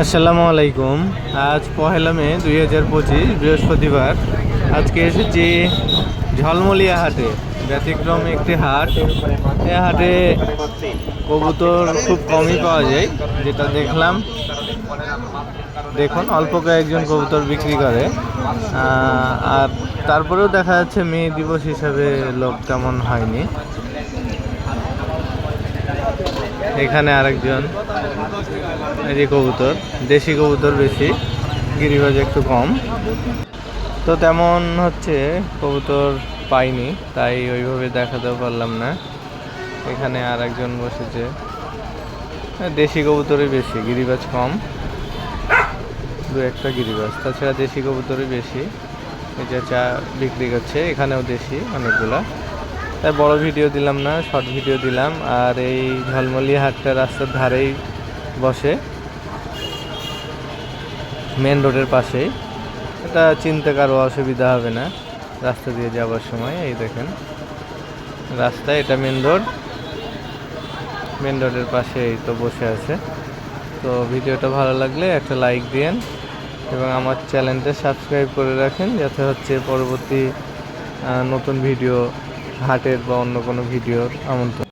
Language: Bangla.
আসসালামু আলাইকুম। আজ 1 মে 2025 বৃহস্পতিবার। আজকে এসেছি ঝলমলিয়া হাটে। ব্যতিক্রম একটি হাট। এই হাটে কবুতর খুব কমই পাওয়া যায়, যেটা দেখলাম। দেখুন, অল্প কয়েকজন কবুতর বিক্রি করে। আর তারপরেও দেখা যাচ্ছে মে দিবস হিসাবে লোক তেমন হয়নি। এখানে আরেকজন, এই যে কবুতর, দেশি কবুতর বেশি, গিরিবাজ একটু কম। তো তেমন হচ্ছে কবুতর পাইনি, তাই ওইভাবে দেখাতেও পারলাম না। এখানে আরেকজন বসেছে। দেশি কবুতরই বেশি, গিরিবাজ কম, দু একটা গিরিবাজ, তাছাড়া দেশি কবুতরই বেশি। এই যে চা বিক্রি করছে, এখানেও দেশি অনেকগুলা। তাই বড় ভিডিও দিলাম না, শর্ট ভিডিও দিলাম। আর এই ঝলমলিয়া হাটটা রাস্তার ধারেই বসে, মেন রোডের পাশেই। এটা চিনতে কারো অসুবিধা হবে না রাস্তা দিয়ে যাওয়ার সময়। এই দেখেন রাস্তা, এটা মেন রোড। মেন রোডের পাশেই তো বসে আছে। তো ভিডিওটা ভালো লাগলে একটা লাইক দিয়েন এবং আমার চ্যানেলটা সাবস্ক্রাইব করে রাখেন, যাতে হচ্ছে পরবর্তী নতুন ভিডিও, হাটের বা অন্য কোনো ভিডিওর আমন্ত্রণ